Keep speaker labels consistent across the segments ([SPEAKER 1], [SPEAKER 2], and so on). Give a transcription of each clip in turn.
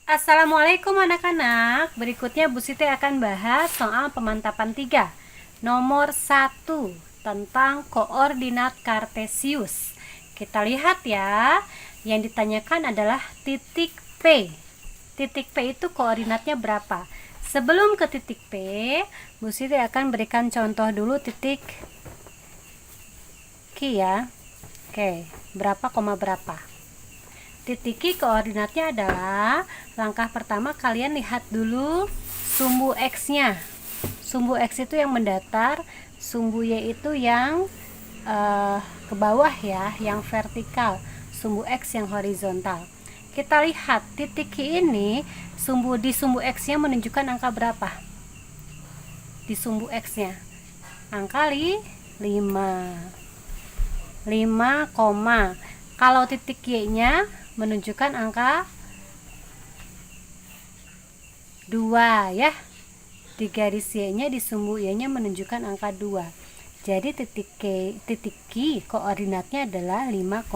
[SPEAKER 1] Assalamualaikum anak-anak. Berikutnya Bu Siti akan bahas soal pemantapan 3. Nomor 1 tentang koordinat kartesius. Kita lihat ya. Yang ditanyakan adalah titik P. Titik P itu koordinatnya berapa? Sebelum ke titik P, Bu Siti akan berikan contoh dulu titik Q ya. Oke, berapa koma berapa? Titik Q koordinatnya adalah, langkah pertama kalian lihat dulu sumbu X-nya. Sumbu X itu yang mendatar, sumbu Y itu yang ke bawah ya, yang vertikal, sumbu X yang horizontal. Kita lihat titik Q ini, di sumbu X-nya menunjukkan angka berapa? Di sumbu X-nya angka 5, kalau titik Y-nya menunjukkan angka 2 ya. Di garis Y-nya, di sumbu Y-nya menunjukkan angka 2. Jadi titik Q koordinatnya adalah 5,2.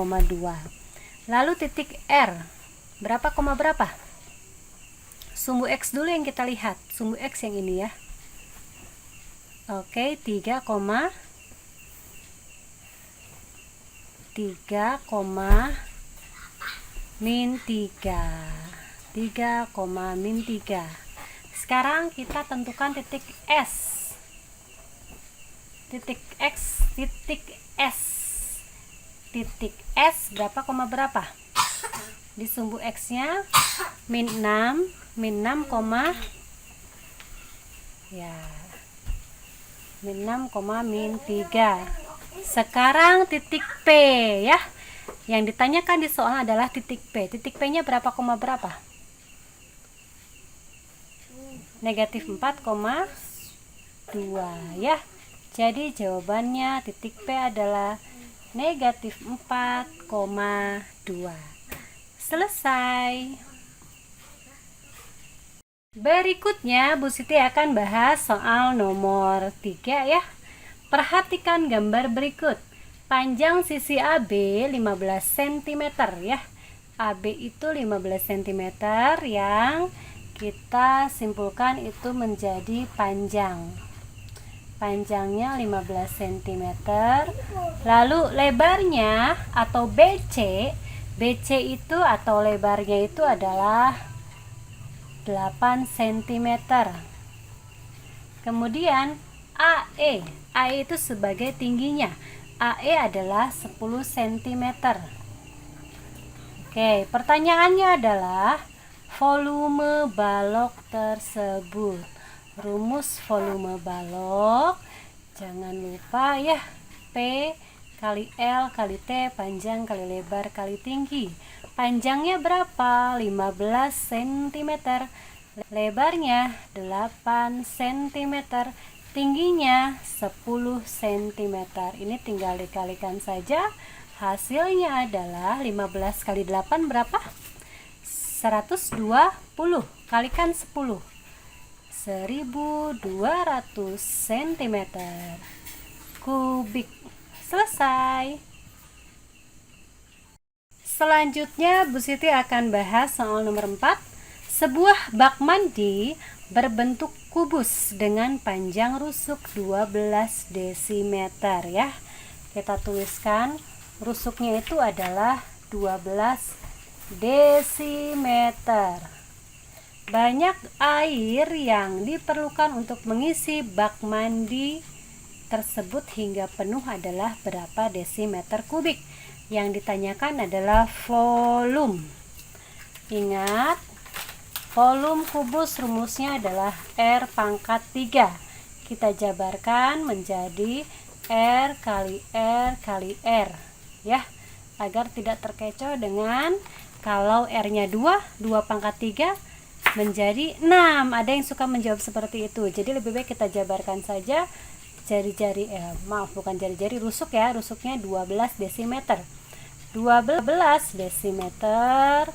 [SPEAKER 1] Lalu titik R berapa koma berapa? Sumbu X dulu yang kita lihat, sumbu X yang ini ya. Oke, 3, min 3. Sekarang kita tentukan titik S. Titik X, titik S. Titik S berapa koma berapa? Di sumbu X-nya min 6, min 6, min 3. Sekarang titik P ya. Yang ditanyakan di soal adalah titik P. Titik P-nya berapa koma berapa? Negatif 4,2 ya. Jadi jawabannya titik P adalah negatif 4,2. Selesai. Berikutnya Bu Siti akan bahas soal nomor 3 ya. Perhatikan gambar berikut. Panjang sisi AB 15 cm ya. AB itu 15 cm yang kita simpulkan itu menjadi panjang. Panjangnya 15 cm. Lalu lebarnya atau BC itu atau lebarnya itu adalah 8 cm. Kemudian AE itu sebagai tingginya. AE adalah 10 cm. Oke, pertanyaannya adalah volume balok tersebut. Rumus volume balok, jangan lupa ya, P kali L kali T, panjang kali lebar kali tinggi. Panjangnya berapa? 15 cm. Lebarnya 8 cm. Tingginya 10 cm. Ini tinggal dikalikan saja. Hasilnya adalah 15 kali 8 berapa? 120. Kalikan 10. 1200 cm kubik. Selesai. Selanjutnya Bu Siti akan bahas soal nomor 4. Sebuah bak mandi berbentuk kubus dengan panjang rusuk 12 dm ya. Kita tuliskan rusuknya itu adalah 12 dm. Banyak air yang diperlukan untuk mengisi bak mandi tersebut hingga penuh adalah berapa desimeter kubik? Yang ditanyakan adalah volume. Ingat, volume kubus rumusnya adalah R pangkat 3. Kita jabarkan menjadi R kali R kali R ya, agar tidak terkecoh dengan kalau R-nya 2 pangkat 3 menjadi 6. Ada yang suka menjawab seperti itu. Jadi lebih baik kita jabarkan saja jari-jari, bukan jari-jari, rusuk ya. Rusuknya 12 desimeter. 12 desimeter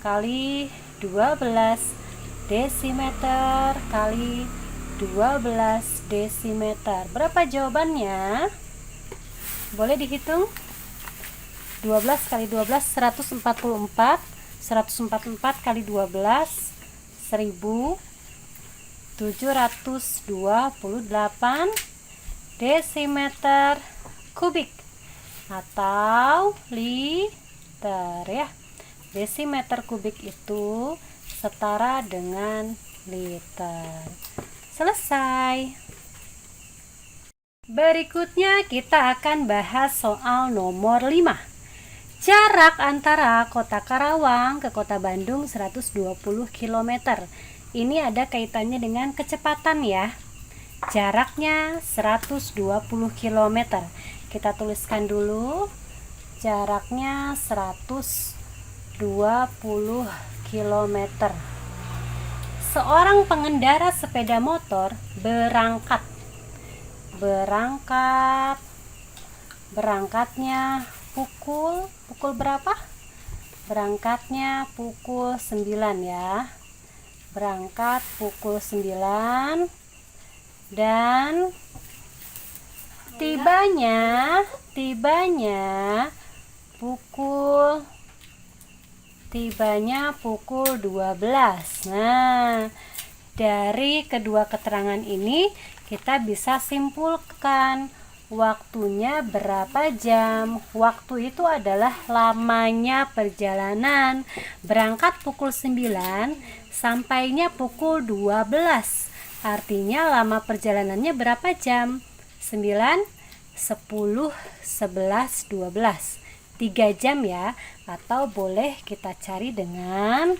[SPEAKER 1] kali 12 desimeter kali 12 desimeter. Berapa jawabannya? Boleh dihitung? 12 kali 12 144. 144 kali 12 1728 desimeter kubik atau liter ya. Desimeter kubik itu setara dengan liter. Selesai. Berikutnya kita akan bahas soal nomor 5. Jarak antara kota Karawang ke kota Bandung 120 km. Ini ada kaitannya dengan kecepatan ya. Jaraknya 120 km. Kita tuliskan dulu. Jaraknya 120 km. Seorang pengendara sepeda motor berangkatnya pukul berapa? Berangkatnya pukul 9 ya. Berangkat pukul 9 dan tibanya pukul 12. Nah, dari kedua keterangan ini kita bisa simpulkan waktunya berapa jam. Waktu itu adalah lamanya perjalanan. Berangkat pukul 9, sampainya pukul 12. Artinya lama perjalanannya berapa jam? 9, 10, 11, 12. 3 jam ya. Atau boleh kita cari dengan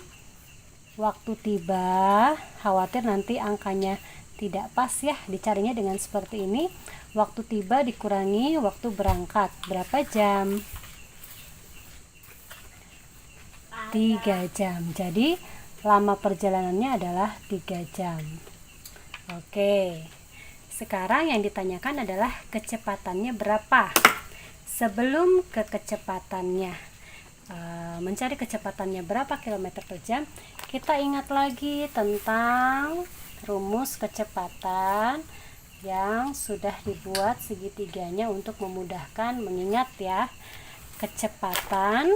[SPEAKER 1] waktu tiba. Khawatir nanti angkanya tidak pas ya, dicarinya dengan seperti ini. Waktu tiba dikurangi waktu berangkat. Berapa jam? 3 jam. Jadi lama perjalanannya adalah 3 jam. Oke. Sekarang yang ditanyakan adalah kecepatannya berapa. Sebelum ke kecepatannya, mencari kecepatannya berapa kilometer per jam, kita ingat lagi tentang rumus kecepatan yang sudah dibuat segitiganya untuk memudahkan mengingat ya. Kecepatan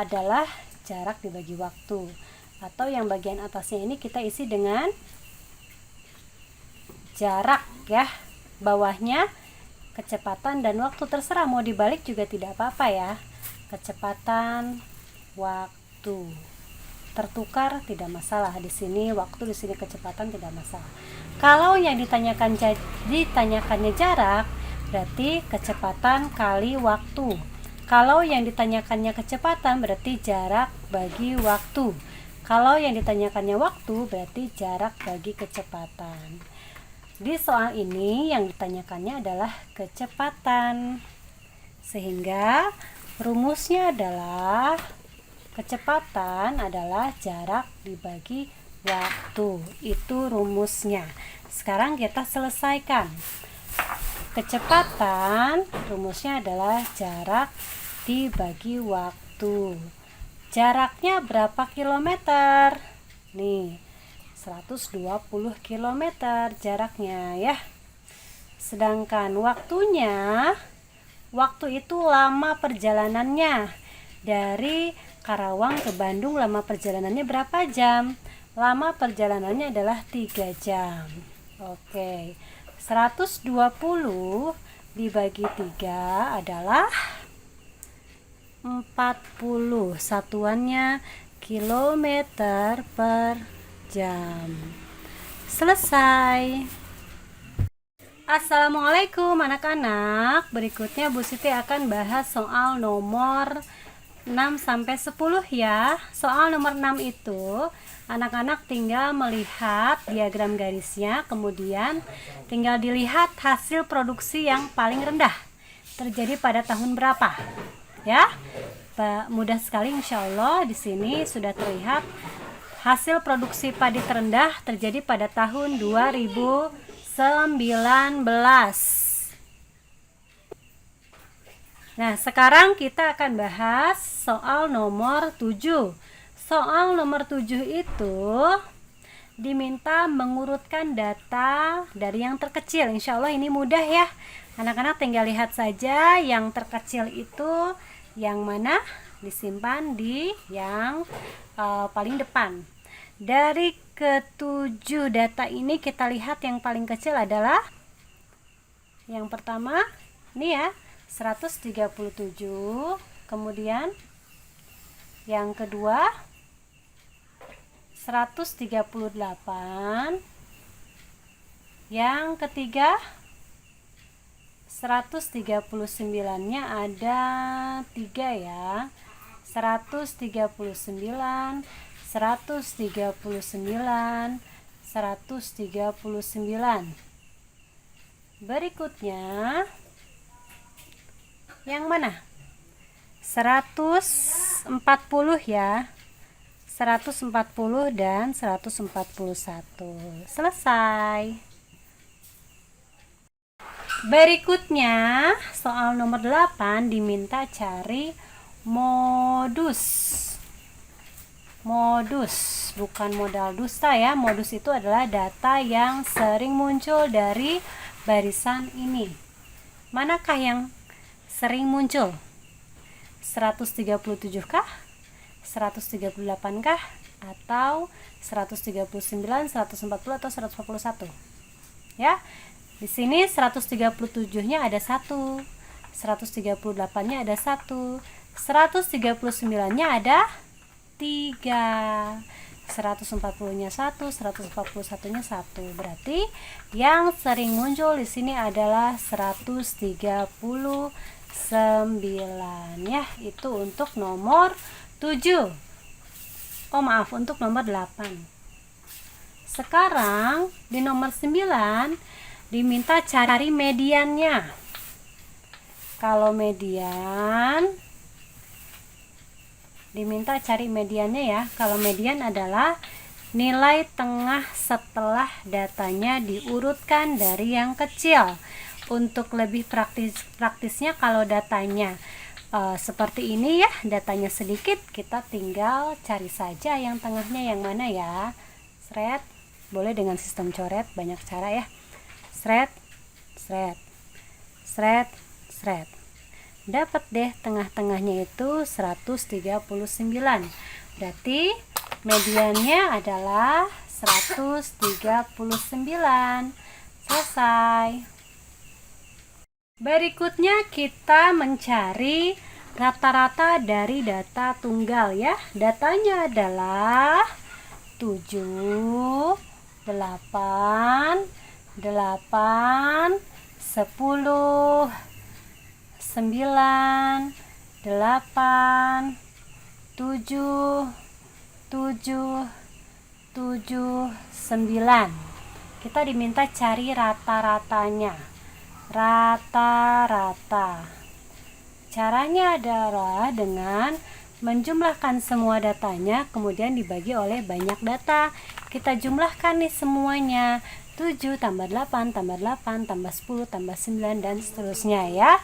[SPEAKER 1] adalah jarak dibagi waktu, atau yang bagian atasnya ini kita isi dengan jarak ya, bawahnya kecepatan dan waktu, terserah mau dibalik juga tidak apa-apa ya. Kecepatan, waktu, tertukar tidak masalah. Di sini waktu, di sini kecepatan, tidak masalah. Kalau yang ditanyakannya jarak, berarti kecepatan kali waktu. Kalau yang ditanyakannya kecepatan, berarti jarak bagi waktu. Kalau yang ditanyakannya waktu, berarti jarak bagi kecepatan. Di soal ini yang ditanyakannya adalah kecepatan. Sehingga rumusnya adalah kecepatan adalah jarak dibagi waktu. Itu rumusnya. Sekarang kita selesaikan. Kecepatan rumusnya adalah jarak dibagi waktu. Jaraknya berapa kilometer? Nih, 120 km jaraknya ya. Sedangkan waktunya, waktu itu lama perjalanannya. Dari Karawang ke Bandung lama perjalanannya berapa jam? Lama perjalanannya adalah 3 jam. Oke. 120 dibagi 3 adalah 40. Satuannya kilometer per jam. Selesai. Assalamualaikum anak-anak. Berikutnya Bu Siti akan bahas soal nomor 6-10 ya. Soal nomor 6 itu anak-anak tinggal melihat diagram garisnya, kemudian tinggal dilihat hasil produksi yang paling rendah terjadi pada tahun berapa ya. Mudah sekali, insya Allah di sini sudah terlihat hasil produksi padi terendah terjadi pada tahun 2019. Nah, sekarang kita akan bahas soal nomor 7. Soal nomor 7 itu diminta mengurutkan data dari yang terkecil. Insya Allah ini mudah ya. Anak-anak tinggal lihat saja yang terkecil itu yang mana. disimpan di yang paling depan. Dari ketujuh data ini kita lihat yang paling kecil adalah yang pertama ini ya, 137. Kemudian yang kedua 138. Yang ketiga 139-nya ada 3 ya. 139, 139, 139. Berikutnya yang mana? 140 ya. 140 dan 141. Selesai. Berikutnya soal nomor 8 diminta cari modus. Modus, bukan modal dusta ya. Modus itu adalah data yang sering muncul dari barisan ini. Manakah yang sering muncul? 137 kah? 138 kah? Atau 139, 140 atau 141? Ya. Di sini 137-nya ada 1, 138-nya ada 1, 139-nya ada 3, 140-nya 1, 141-nya 1. Berarti yang sering muncul di sini adalah 139 ya. Itu untuk nomor 7. Oh maaf, untuk nomor 8. Sekarang di nomor 9 diminta cari mediannya. Kalau median diminta cari mediannya ya. Kalau median adalah nilai tengah setelah datanya diurutkan dari yang kecil. Untuk lebih praktisnya kalau datanya seperti ini ya, datanya sedikit, kita tinggal cari saja yang tengahnya yang mana ya. Sret, boleh dengan sistem coret, banyak cara ya. Sret, sret, sret, sret. Dapat deh tengah-tengahnya itu 139. Berarti mediannya adalah 139. Selesai. Berikutnya kita mencari rata-rata dari data tunggal ya. Datanya adalah 7, 8, 8, 10, 9, 8, 7, 7, 7, 9. Kita diminta cari rata-ratanya. Rata-rata. Caranya adalah dengan menjumlahkan semua datanya, kemudian dibagi oleh banyak data. Kita jumlahkan nih semuanya. 7 tambah 8 tambah 8 tambah 10 tambah 9 dan seterusnya ya.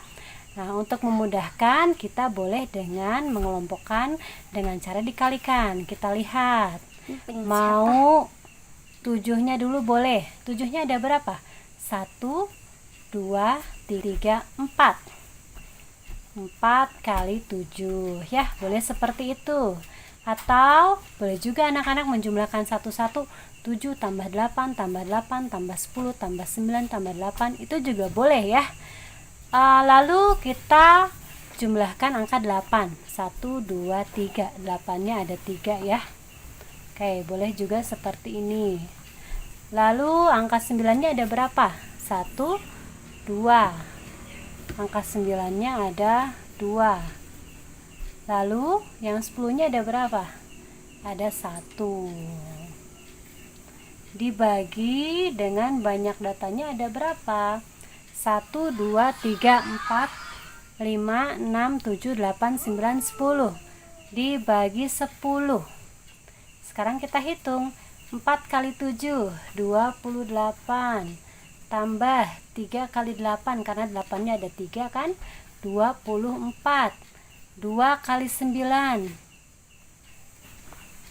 [SPEAKER 1] Nah, untuk memudahkan kita boleh dengan mengelompokkan dengan cara dikalikan. Kita lihat. Mau 7-nya dulu boleh. 7-nya ada berapa? 1, 2, 3, 4. 4 kali 7 ya, boleh seperti itu. Atau boleh juga anak-anak menjumlahkan satu-satu. 7 tambah 8 tambah 8 tambah 10 tambah 9 tambah 8, itu juga boleh ya. Lalu kita jumlahkan angka 8. 1, 2, 3. 8-nya ada 3 ya. Oke, boleh juga seperti ini. Lalu angka 9-nya ada berapa? 1, 2. Angka 9-nya ada 2. Lalu yang 10-nya ada berapa? Ada 1. Dibagi dengan banyak datanya ada berapa? 1, 2, 3, 4, 5, 6, 7, 8, 9, 10. Dibagi 10. Sekarang kita hitung. 4 kali 7, 28. Tambah 3 kali 8, karena 8-nya ada 3 kan? 24. 2 kali 9.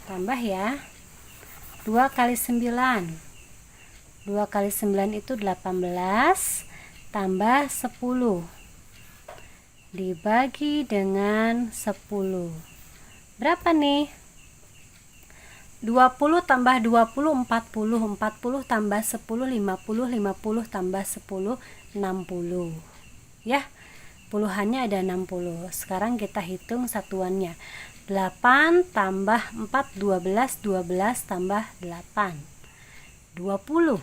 [SPEAKER 1] Tambah ya. 2 kali 9. 2 kali 9 itu 18. Tambah 10. dibagi dengan 10. Berapa nih? 20 tambah 20 40, 40 tambah 10 50, 50 tambah 10 60. Ya, puluhannya ada 60. Sekarang kita hitung satuannya. 8 tambah 4 12, 12 tambah 8 20.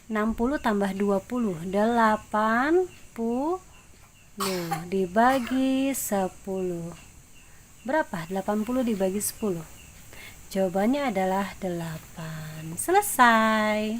[SPEAKER 1] 60 tambah 20 80 dibagi 10. Berapa? 80 dibagi 10. Jawabannya adalah 8. Selesai.